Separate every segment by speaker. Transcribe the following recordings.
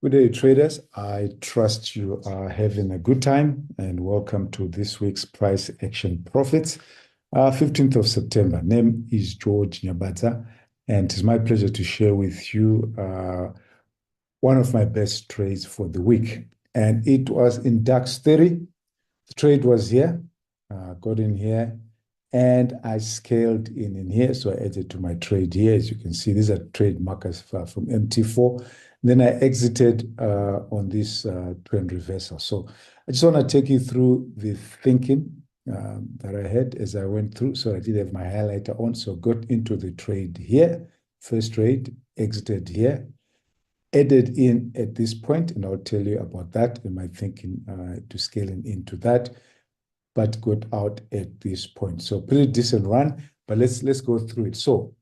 Speaker 1: Good day, traders. I trust you are having a good time and welcome to this week's Price Action Profits, 15th of September. Name is George Nyabaza, and it's my pleasure to share with you one of my best trades for the week. And it was in DAX 30. The trade was here, got in here, and I scaled in here. So I added to my trade here. As you can see, these are trade markers from MT4. Then I exited on this trend reversal. So I just want to take you through the thinking that I had as I went through. So I did have my highlighter on. So got into the trade here, first trade, exited here, added in at this point, and I'll tell you about that and my thinking to scaling into that, but got out at this point. So pretty decent run, but let's go through it. So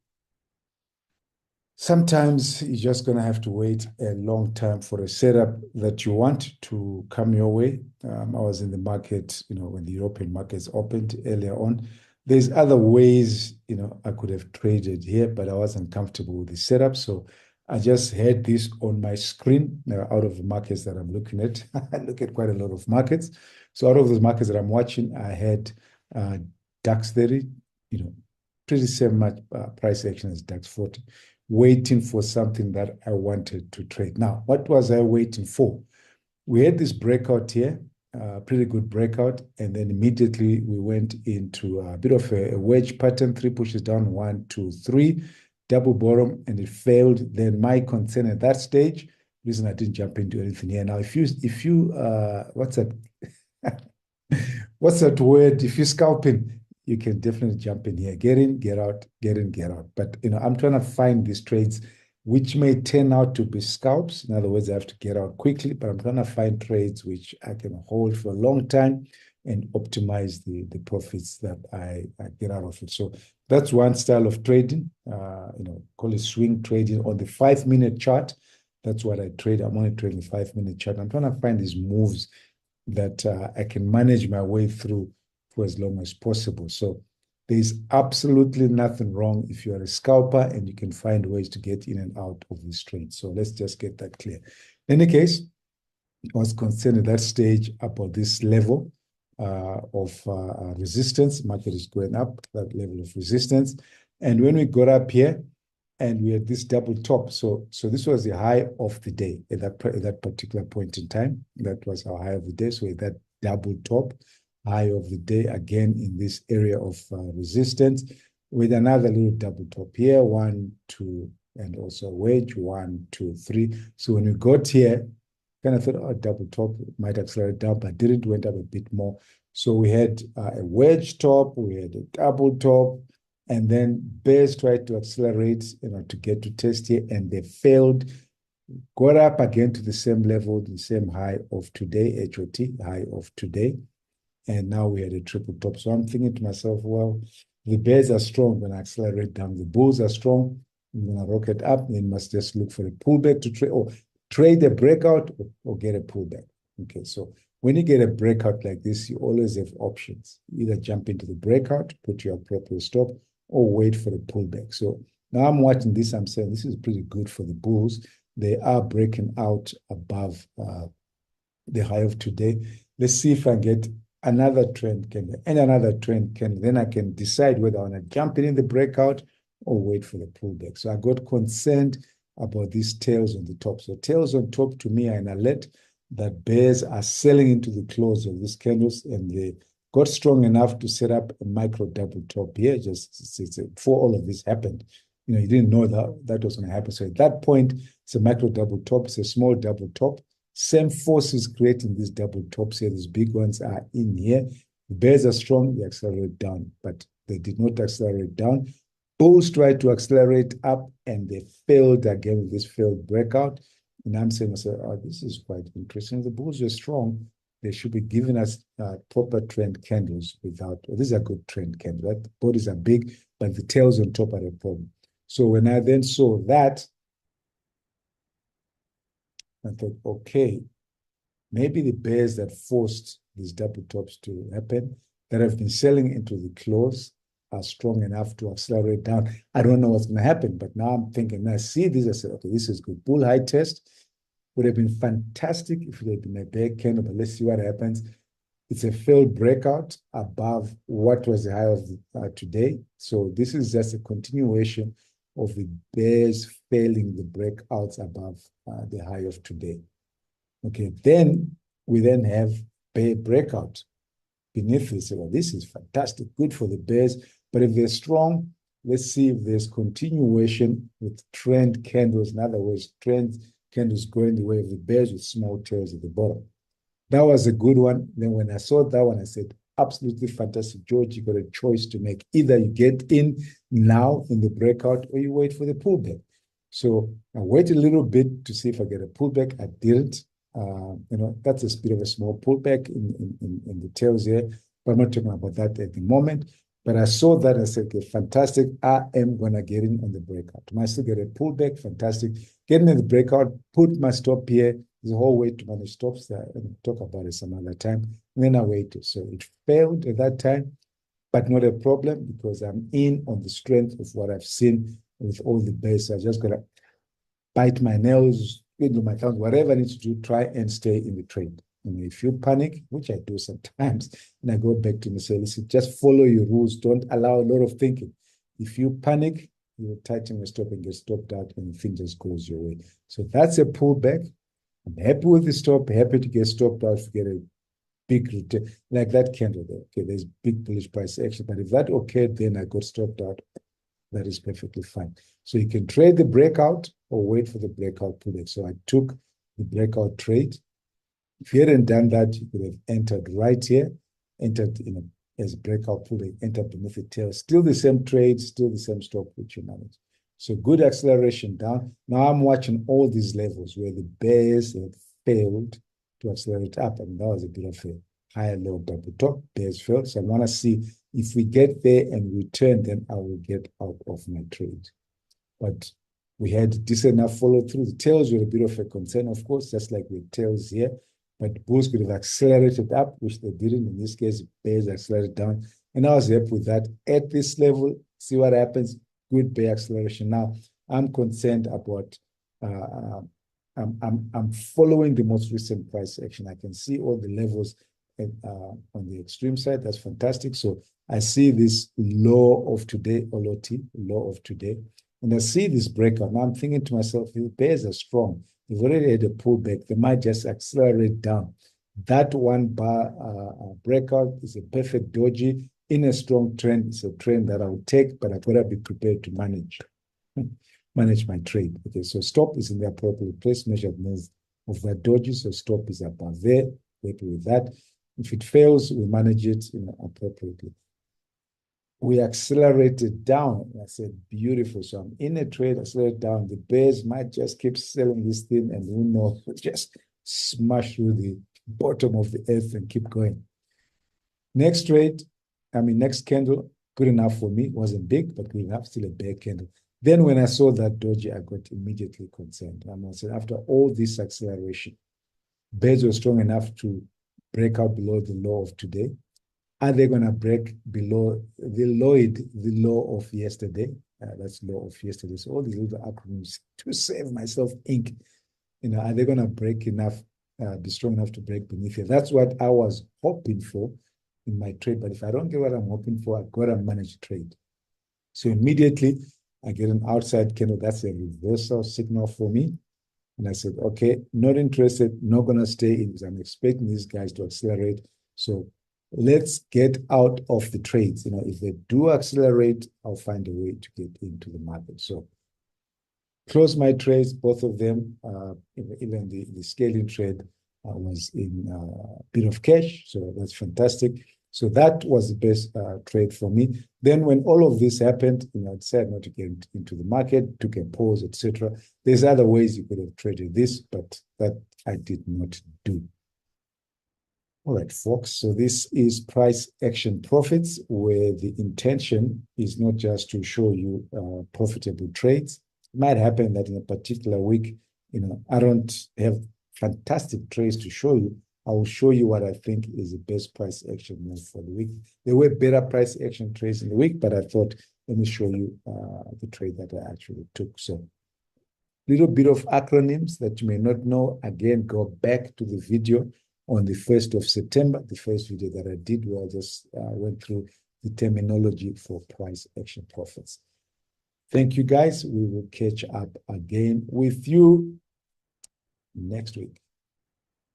Speaker 1: sometimes you're just going to have to wait a long time for a setup that you want to come your way. I was in the market, when the European markets opened earlier on. There's other ways, I could have traded here, but I wasn't comfortable with the setup. So I just had this on my screen out of the markets that I'm looking at. I look at quite a lot of markets. So out of those markets that I'm watching, I had DAX 30, pretty same much price action as DAX 40. Waiting for something that I wanted to trade. Now, what was I waiting for? We had this breakout here, pretty good breakout, and then immediately we went into a bit of a wedge pattern, 3 pushes down, 1, 2, 3, double bottom, and it failed. Then my concern at that stage, reason I didn't jump into anything here. Now, if you what's that? What's that word? If you're scalping, you can definitely jump in here. Get in, get out, get in, get out. But, I'm trying to find these trades which may turn out to be scalps. In other words, I have to get out quickly, but I'm trying to find trades which I can hold for a long time and optimize the profits that I get out of it. So that's one style of trading, call it swing trading on the 5-minute chart. That's what I trade. I'm only trading 5-minute chart. I'm trying to find these moves that I can manage my way through for as long as possible. So there's absolutely nothing wrong if you are a scalper and you can find ways to get in and out of this trade. So let's just get that clear. In any case, I was concerned at that stage about this level of resistance. Market is going up, that level of resistance. And when we got up here and we had this double top, so this was the high of the day at that particular point in time. That was our high of the day. So at that double top, high of the day, again in this area of resistance, with another little double top here, 1, 2, and also a wedge, 1, 2, 3. So when we got here, kind of thought, oh, double top might accelerate down, but didn't, went up a bit more. So we had a wedge top, we had a double top, and then bears tried to accelerate, to get to test here, and they failed. Got up again to the same level, the same high of today, HOT, high of today. And now we had a triple top. So I'm thinking to myself, well, the bears are strong when I accelerate down. The bulls are strong. I'm going to rocket up. Then must just look for a pullback to trade, or trade a breakout or get a pullback. Okay, so when you get a breakout like this, you always have options. Either jump into the breakout, put your appropriate stop, or wait for the pullback. So now I'm watching this. I'm saying this is pretty good for the bulls. They are breaking out above the high of today. Let's see if I get another trend candle and another trend candle. Then I can decide whether I want to jump in the breakout or wait for the pullback. So I got concerned about these tails on the top. So tails on top to me are an alert that bears are selling into the close of these candles, and they got strong enough to set up a micro double top here. Just before all of this happened, you didn't know that was going to happen. So at that point, it's a micro double top. It's a small double top. Same forces creating these double tops here. These big ones are in here. The bears are strong. They accelerate down, but they did not accelerate down. Bulls tried to accelerate up, and they failed again with this failed breakout. And I'm saying, oh, this is quite interesting. The bulls are strong. They should be giving us proper trend candles without. Well, these are good trend candles. Right? The bodies are big, but the tails on top are a problem. So when I then saw that, I thought, okay, maybe the bears that forced these double tops to happen, that have been selling into the close, are strong enough to accelerate down. I don't know what's going to happen, but now I'm thinking, now see this, I said, okay, this is good. Bull high test, Would have been fantastic if it had been a bear candle, but let's see what happens. It's a failed breakout above what was the high of today. So this is just a continuation of the bears failing the breakouts above the high of today. Okay, then we then have bear breakout beneath this. Well, this is fantastic, good for the bears. But if they're strong, let's see if there's continuation with trend candles. In other words, trend candles going the way of the bears with small tails at the bottom. That was a good one. Then when I saw that one, I said, absolutely fantastic, George. You got a choice to make. Either you get in now in the breakout or you wait for the pullback. So I waited a little bit to see if I get a pullback. I didn't. That's a bit of a small pullback in the tails here, but I'm not talking about that at the moment. But I saw that and I said, okay, fantastic. I am going to get in on the breakout. I still get a pullback, fantastic. Getting in the breakout, put my stop here. There's a whole way to manage stops that I'll talk about it some other time. And then I waited. So it failed at that time, but not a problem because I'm in on the strength of what I've seen with all the bears. So I just got to bite my nails, twiddle my thumbs, whatever I need to do, try and stay in the trade. And if you panic, which I do sometimes, and I go back to me and say, listen, just follow your rules. Don't allow a lot of thinking. If you panic, you will tighten your stop and get stopped out and the thing just goes your way. So that's a pullback. I'm happy with the stop, happy to get stopped out, to get a big return, like that candle there. Okay, there's big bullish price action, but if that occurred, then I got stopped out. That is perfectly fine. So you can trade the breakout or wait for the breakout pullback. So I took the breakout trade. If you hadn't done that, you could have entered right here, entered as a breakout pullback, entered beneath the tail. Still the same trade, still the same stop which you manage. So good acceleration down. Now I'm watching all these levels where the bears have failed to accelerate up. And that was a bit of a higher low double top. Bears failed. So I want to see if we get there and return, then I will get out of my trade. But we had decent enough follow through. The tails were a bit of a concern, of course, just like with tails here. But bulls could have accelerated up, which they didn't. In this case, bears accelerated down. And I was happy with that. At this level, see what happens. Good bear acceleration. Now, I'm concerned about, I'm following the most recent price action. I can see all the levels on the extreme side. That's fantastic. So I see this low of today, LOT, low of today. And I see this breakout. Now I'm thinking to myself, the bears are strong. They've already had a pullback. They might just accelerate down. That one bar breakout is a perfect doji in a strong trend. It's a trend that I would take, but I've got to be prepared to manage my trade. Okay, so stop is in the appropriate place, measured move of that doji. So stop is above there. Happy with that. If it fails, we manage it appropriately. We accelerated down. I said, beautiful. So I'm in a trade, accelerate down. The bears might just keep selling this thing, and who knows, just smash through the bottom of the earth and keep going. Next candle, good enough for me. Wasn't big, but good enough, still a bear candle. Then when I saw that doji, I got immediately concerned. I said, after all this acceleration, bears were strong enough to break out below the low of today. Are they going to break below the low of yesterday? That's low of yesterday. So all these little acronyms to save myself ink. Are they going to break enough, be strong enough to break beneath it? That's what I was hoping for in my trade. But if I don't get what I'm hoping for, I've got to manage trade. So immediately I get an outside candle. That's a reversal signal for me. And I said, okay, not interested, not going to stay in because I'm expecting these guys to accelerate. So let's get out of the trades. If they do accelerate, I'll find a way to get into the market. So close my trades, both of them. Even the scaling trade was in a bit of cash. So that's fantastic. So that was the best trade for me. Then when all of this happened, I decided not to get into the market, took a pause, etc. There's other ways you could have traded this, but that I did not do. All right, folks. So this is price action profits, where the intention is not just to show you profitable trades. It might happen that in a particular week, I don't have fantastic trades to show you. I will show you what I think is the best price action move for the week. There were better price action trades in the week, but I thought, let me show you the trade that I actually took. So little bit of acronyms that you may not know. Again, go back to the video on the 1st of September, the first video that I did where I just went through the terminology for price action profits. Thank you, guys. We will catch up again with you next week.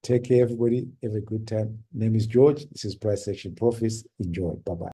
Speaker 1: Take care, everybody. Have a good time. Name is George. This is Price Action Profits. Enjoy. Bye-bye.